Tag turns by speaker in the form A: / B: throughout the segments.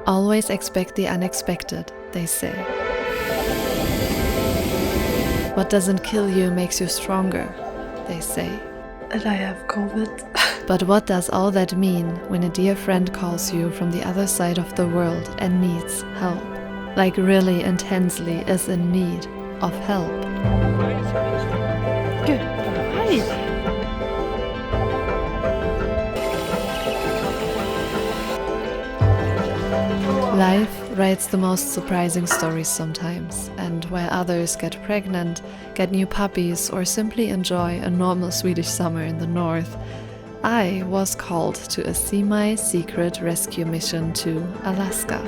A: Always expect the unexpected, they say. What doesn't kill you makes you stronger, they say.
B: And I have COVID.
A: But what does all that mean when a dear friend calls you from the other side of the world and needs help? Like really intensely is in need of help.
B: Good. Hi.
A: Life writes the most surprising stories sometimes, and while others get pregnant, get new puppies, or simply enjoy a normal Swedish summer in the north, I was called to a semi-secret rescue mission to Alaska.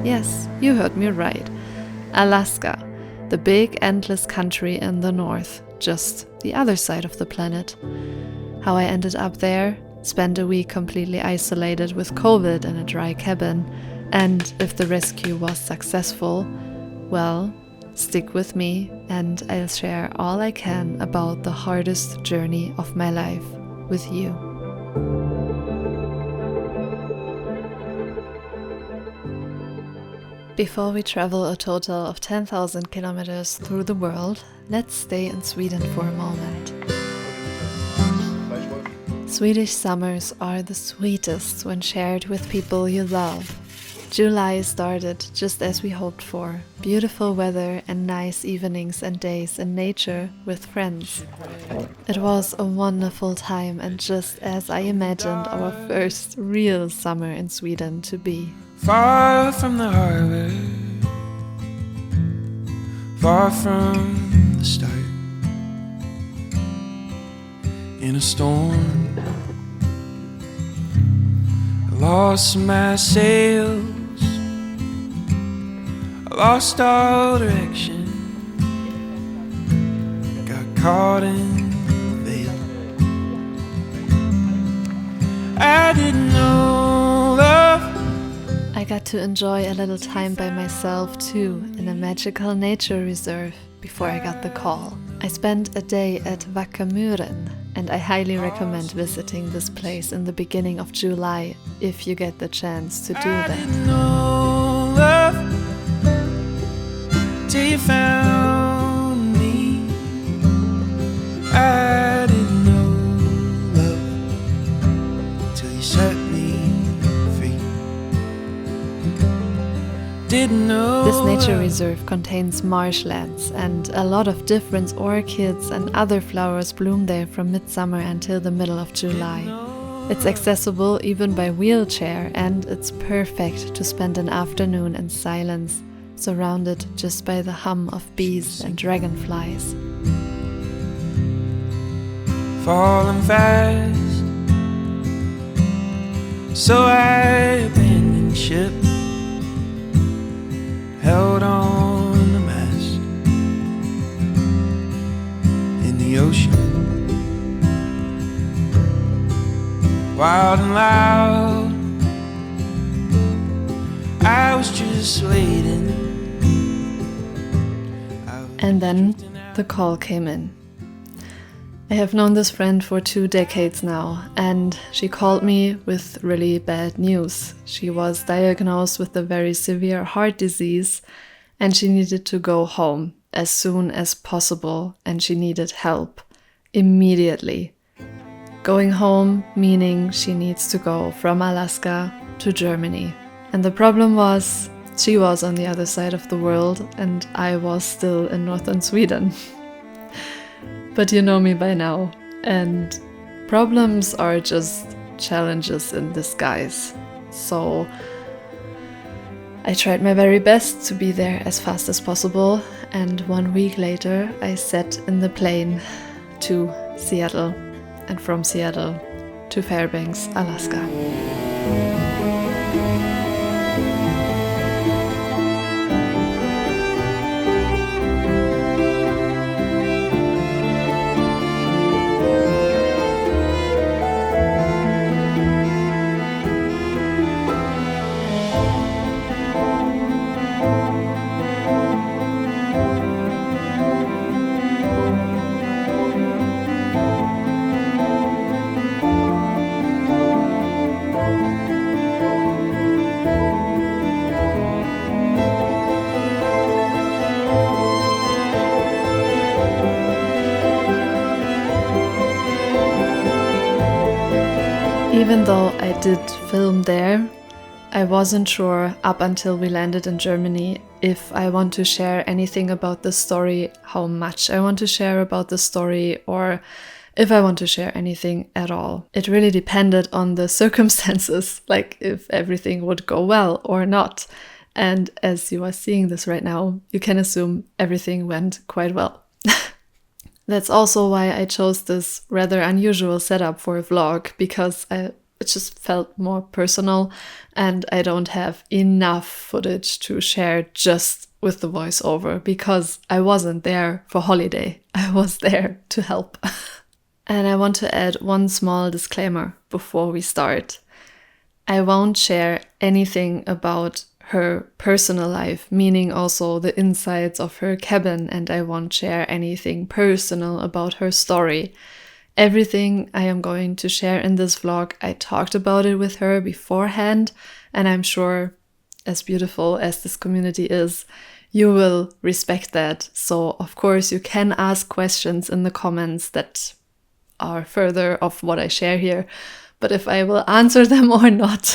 A: Yes, you heard me right. Alaska, the big endless country in the north, just the other side of the planet. How I ended up there, spent a week completely isolated with COVID in a dry cabin, and if the rescue was successful, well, stick with me and I'll share all I can about the hardest journey of my life with you. Before we travel a total of 10,000 kilometers through the world, let's stay in Sweden for a moment. Swedish summers are the sweetest when shared with people you love. July started just as we hoped for. Beautiful weather and nice evenings and days in nature with friends. It was a wonderful time and just as I imagined our first real summer in Sweden to be.
C: Far from the harbor, far from the start. In a storm, I lost my sails, I lost all direction, got caught in the veil. I didn't know love.
A: I got to enjoy a little time by myself too, in a magical nature reserve, before I got the call. I spent a day at Vackamuren, and I highly recommend visiting this place in the beginning of July, if you get the chance to do that.
C: I didn't know love till you found me. I didn't know love till you set me free. Didn't know
A: This nature
C: love.
A: reserve contains marshlands, and a lot of different orchids and other flowers bloom there from midsummer until the middle of July. It's accessible even by wheelchair, and it's perfect to spend an afternoon in silence, surrounded just by the hum of bees and dragonflies.
C: Falling fast, so I abandoned ship, held on the mast in the ocean, wild and loud. I was just waiting.
A: And then the call came in. I have known this friend for 2 decades now, and she called me with really bad news. She was diagnosed with a very severe heart disease, and she needed to go home as soon as possible, and she needed help immediately. Going home meaning she needs to go from Alaska to Germany. And the problem was, she was on the other side of the world, and I was still in northern Sweden. But you know me by now, and problems are just challenges in disguise. So I tried my very best to be there as fast as possible, and 1 week later I sat in the plane to Seattle, and from Seattle to Fairbanks, Alaska. Even though I did film there, I wasn't sure up until we landed in Germany if I want to share anything about the story, how much I want to share about the story, or if I want to share anything at all. It really depended on the circumstances, like if everything would go well or not. And as you are seeing this right now, you can assume everything went quite well. That's also why I chose this rather unusual setup for a vlog, because it just felt more personal and I don't have enough footage to share just with the voiceover, because I wasn't there for holiday. I was there to help. And I want to add one small disclaimer before we start. I won't share anything about her personal life, meaning also the insides of her cabin, and I won't share anything personal about her story. Everything I am going to share in this vlog, I talked about it with her beforehand, and I'm sure, as beautiful as this community is, you will respect that. So of course you can ask questions in the comments that are further of what I share here. But if I will answer them or not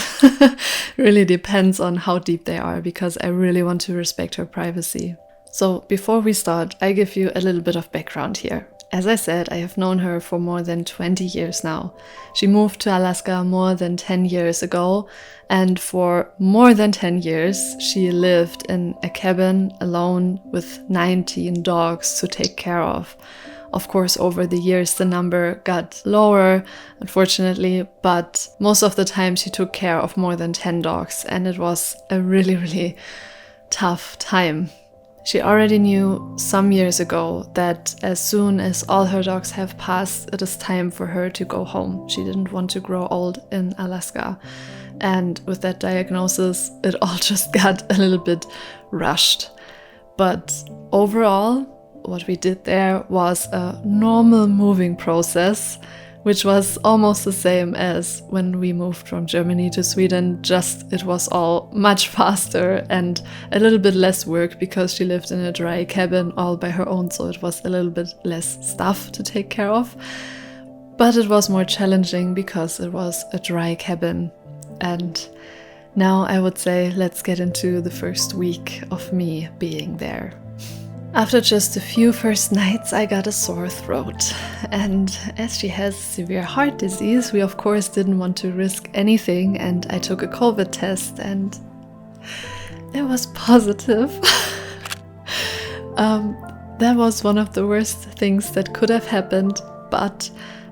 A: really depends on how deep they are, because I really want to respect her privacy. So before we start, I give you a little bit of background here. As I said, I have known her for more than 20 years now. She moved to Alaska more than 10 years ago, and for more than 10 years, she lived in a cabin alone with 19 dogs to take care of. Of course, over the years, the number got lower, unfortunately, but most of the time she took care of more than 10 dogs, and it was a really, really tough time. She already knew some years ago that as soon as all her dogs have passed, it is time for her to go home. She didn't want to grow old in Alaska. And with that diagnosis, it all just got a little bit rushed. But overall, what we did there was a normal moving process, which was almost the same as when we moved from Germany to Sweden, just it was all much faster and a little bit less work, because she lived in a dry cabin all by her own, so it was a little bit less stuff to take care of. But it was more challenging because it was a dry cabin. And now I would say let's get into the first week of me being there. After just a few first nights, I got a sore throat, and as she has severe heart disease, we of course didn't want to risk anything, and I took a COVID test and it was positive. That was one of the worst things that could have happened, but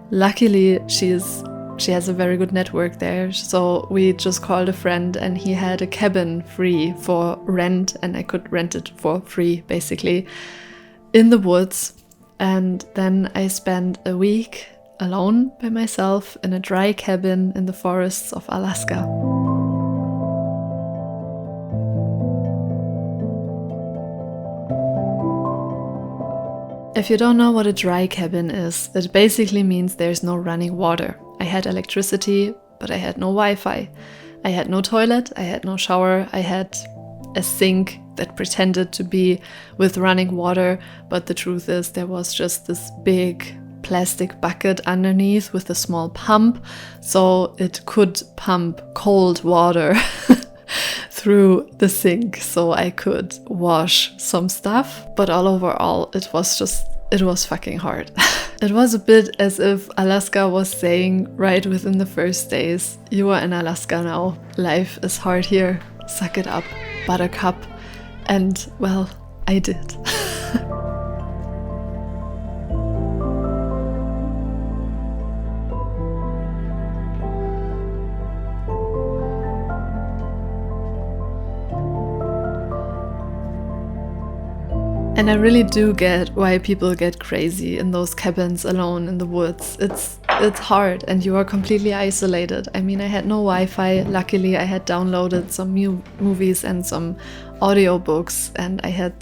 A: luckily she has a very good network there, so we just called a friend and he had a cabin free for rent, and I could rent it for free basically in the woods. And then I spent a week alone by myself in a dry cabin in the forests of Alaska. If you don't know what a dry cabin is, it basically means there's no running water. I had electricity, but I had no Wi-Fi. I had no toilet, I had no shower, I had a sink that pretended to be with running water, but the truth is there was just this big plastic bucket underneath with a small pump, so it could pump cold water through the sink, so I could wash some stuff. But all overall, it was fucking hard. It was a bit as if Alaska was saying right within the first days, you are in Alaska now, life is hard here, suck it up, buttercup. And well, I did. And I really do get why people get crazy in those cabins alone in the woods. It's hard and you are completely isolated. I mean, I had no Wi-Fi. Luckily, I had downloaded some new movies and some audiobooks, and I had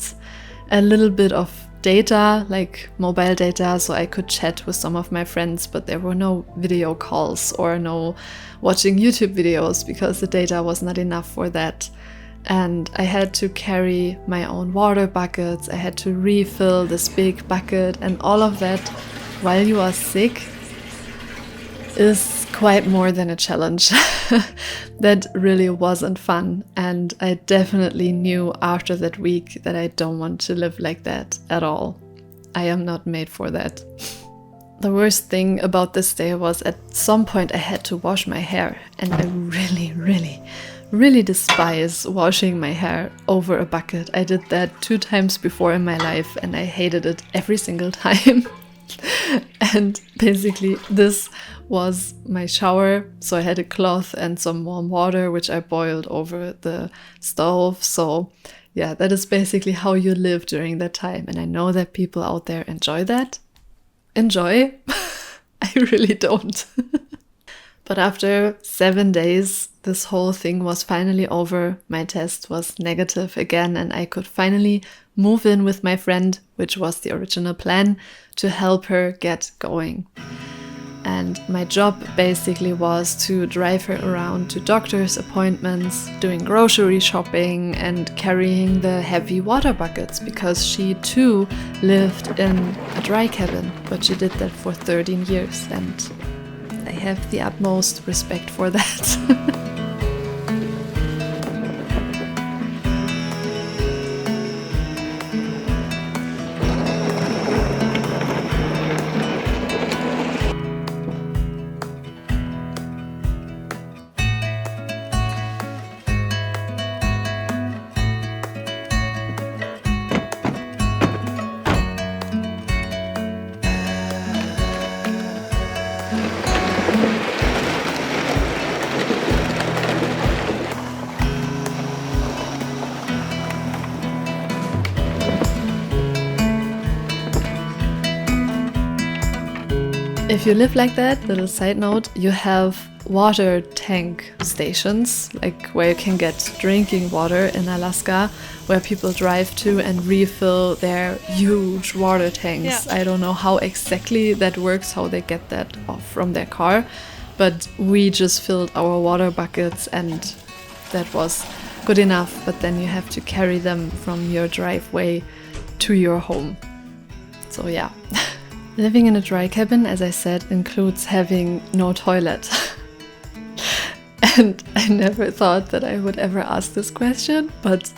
A: a little bit of data, like mobile data, so I could chat with some of my friends, but there were no video calls or no watching YouTube videos because the data was not enough for that. And I had to carry my own water buckets, I had to refill this big bucket, and all of that while you are sick. is quite more than a challenge. That really wasn't fun, and I definitely knew after that week that I don't want to live like that at all. I am not made for that. The worst thing about this day was at some point I had to wash my hair, and I really despise washing my hair over a bucket. I did that 2 times before in my life and I hated it every single time. And basically this was my shower, so I had a cloth and some warm water which I boiled over the stove. So yeah, that is basically how you live during that time, and I know that people out there enjoy that. Enjoy? I really don't. But after 7 days, this whole thing was finally over. My test was negative again, and I could finally move in with my friend, which was the original plan, to help her get going. And my job basically was to drive her around to doctor's appointments, doing grocery shopping, and carrying the heavy water buckets, because she too lived in a dry cabin, but she did that for 13 years, and I have the utmost respect for that. If you live like that, little side note, you have water tank stations, like where you can get drinking water in Alaska, where people drive to and refill their huge water tanks.
B: Yeah.
A: I don't know how exactly that works, how they get that off from their car, but we just filled our water buckets and that was good enough. But then you have to carry them from your driveway to your home. So yeah. Living in a dry cabin, as I said, includes having no toilet. And I never thought that I would ever ask this question, but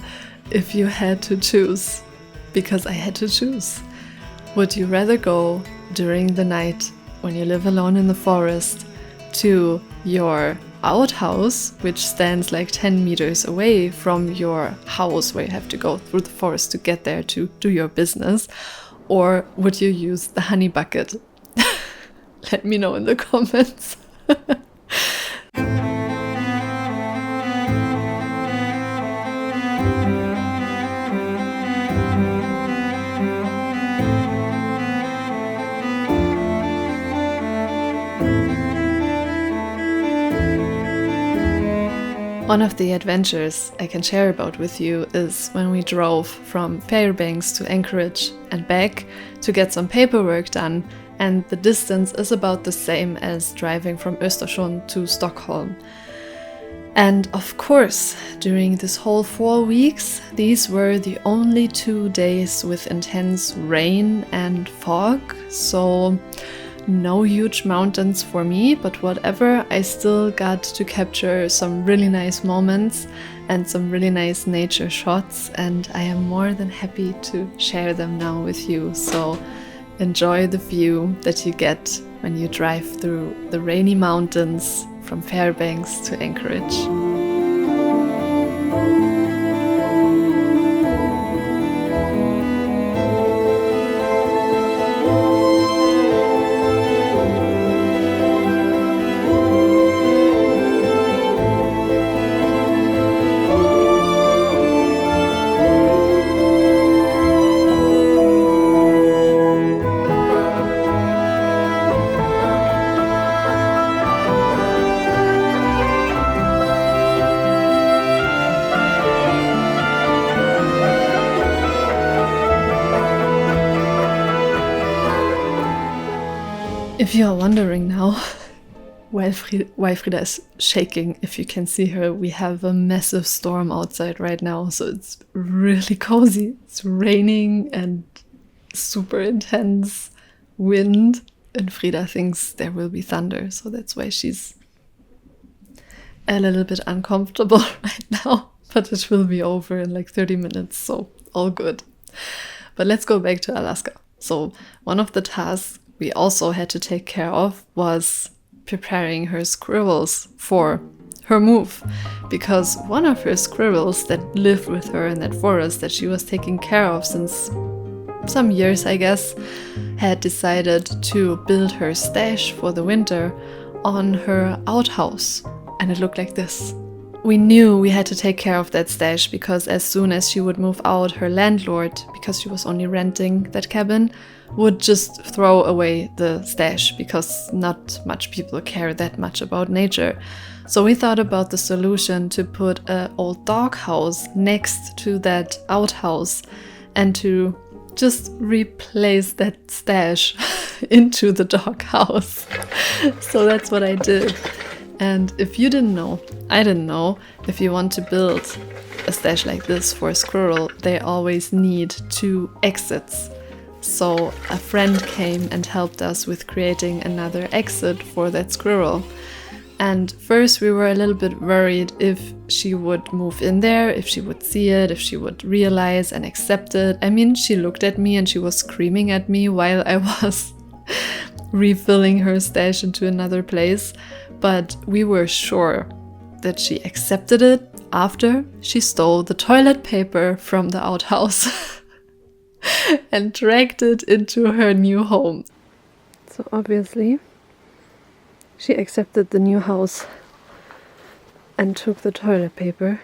A: if you had to choose, because I had to choose, would you rather go during the night when you live alone in the forest to your outhouse, which stands like 10 meters away from your house where you have to go through the forest to get there to do your business? Or would you use the honey bucket? Let me know in the comments. One of the adventures I can share about with you is when we drove from Fairbanks to Anchorage and back to get some paperwork done, and the distance is about the same as driving from Östersund to Stockholm. And of course, during this whole 4 weeks, these were the only 2 days with intense rain and fog, so no huge mountains for me, but whatever, I still got to capture some really nice moments and some really nice nature shots, and I am more than happy to share them now with you. So enjoy the view that you get when you drive through the rainy mountains from Fairbanks to Anchorage. If you are wondering now why Frida is shaking, if you can see her, we have a massive storm outside right now, so it's really cozy. It's raining and super intense wind. And Frida thinks there will be thunder, so that's why she's a little bit uncomfortable right now. But it will be over in like 30 minutes, so all good. But let's go back to Alaska. So one of the tasks we also had to take care of was preparing her squirrels for her move, because one of her squirrels that lived with her in that forest that she was taking care of since some years, I guess, had decided to build her stash for the winter on her outhouse, and it looked like this. We knew we had to take care of that stash because as soon as she would move out, her landlord, because she was only renting that cabin, would just throw away the stash because not much people care that much about nature. So we thought about the solution to put an old doghouse next to that outhouse and to just replace that stash into the doghouse. So that's what I did. And if you didn't know, I didn't know, if you want to build a stash like this for a squirrel, they always need 2 exits. So a friend came and helped us with creating another exit for that squirrel. And first we were a little bit worried if she would move in there, if she would see it, if she would realize and accept it. I mean, she looked at me and she was screaming at me while I was refilling her stash into another place. But we were sure that she accepted it after she stole the toilet paper from the outhouse and dragged it into her new home. So obviously, she accepted the new house and took the toilet paper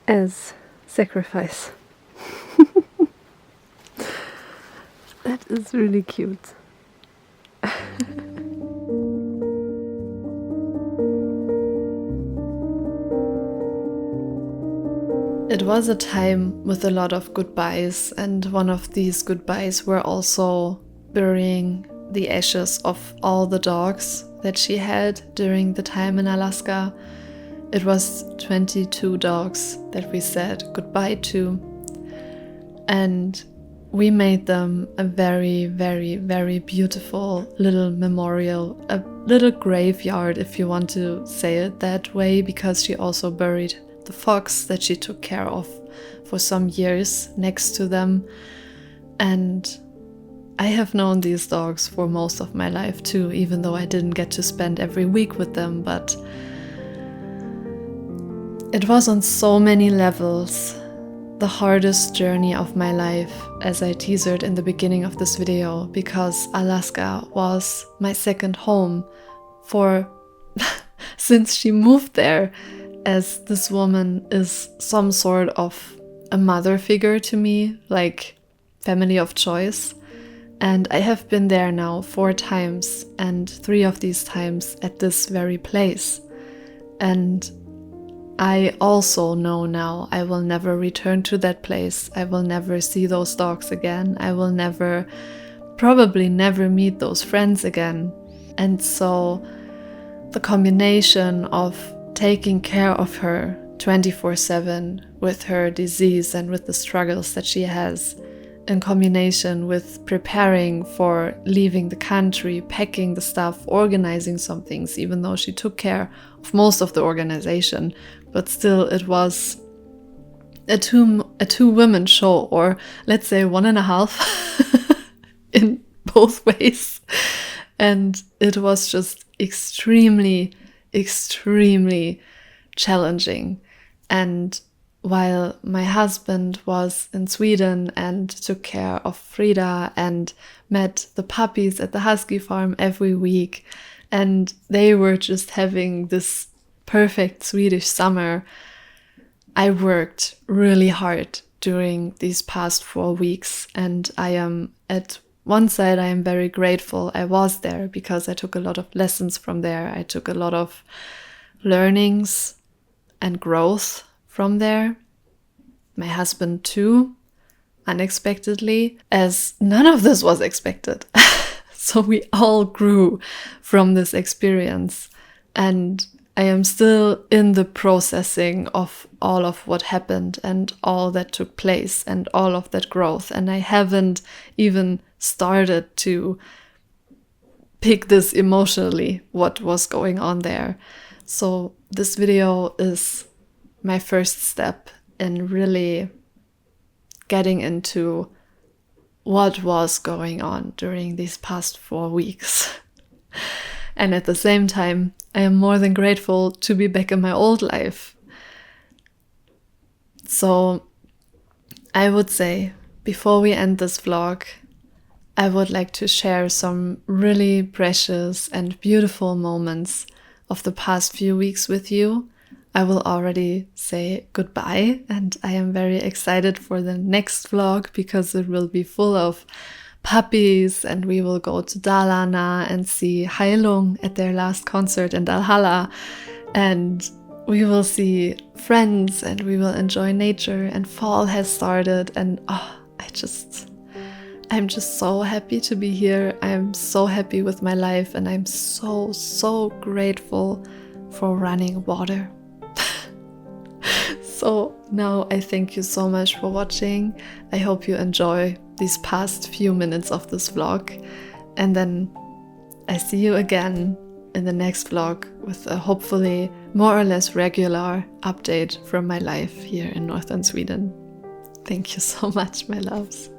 A: as sacrifice. That is really cute. It was a time with a lot of goodbyes, and one of these goodbyes were also burying the ashes of all the dogs that she had during the time in Alaska. It was 22 dogs that we said goodbye to, and we made them a very, very, very beautiful little memorial, a little graveyard if you want to say it that way, because she also buried the fox that she took care of for some years next to them. And I have known these dogs for most of my life too, even though I didn't get to spend every week with them, but it was on so many levels the hardest journey of my life, as I teasered in the beginning of this video, because Alaska was my second home for since she moved there, as this woman is some sort of a mother figure to me, like family of choice. And I have been there now 4 times, and 3 of these times at this very place. And I also know now I will never return to that place. I will never see those dogs again. I will probably never meet those friends again. And so the combination of taking care of her 24/7 with her disease and with the struggles that she has, in combination with preparing for leaving the country, packing the stuff, organizing some things, even though she took care of most of the organization, but still it was a two women show, or let's say 1.5 in both ways. And it was just extremely, extremely challenging. And while my husband was in Sweden and took care of Frida and met the puppies at the husky farm every week, and they were just having this perfect Swedish summer, I worked really hard during these past 4 weeks. And I am, at one side, I am very grateful I was there, because I took a lot of lessons from there. I took a lot of learnings and growth from there. My husband too, unexpectedly, as none of this was expected. So we all grew from this experience. And I am still in the processing of all of what happened and all that took place and all of that growth. And I haven't even started to pick this emotionally, what was going on there. So this video is my first step in really getting into what was going on during these past 4 weeks. And at the same time, I am more than grateful to be back in my old life. So I would say, before we end this vlog, I would like to share some really precious and beautiful moments of the past few weeks with you. I will already say goodbye, and I am very excited for the next vlog because it will be full of puppies, and we will go to Dalarna and see Heilung at their last concert in Valhalla, and we will see friends and we will enjoy nature, and fall has started, and I'm just so happy to be here. I'm so happy with my life, and I'm so grateful for running water. So now I thank you so much for watching. I hope you enjoy these past few minutes of this vlog, and then I see you again in the next vlog with a hopefully more or less regular update from my life here in northern Sweden. Thank you so much, my loves.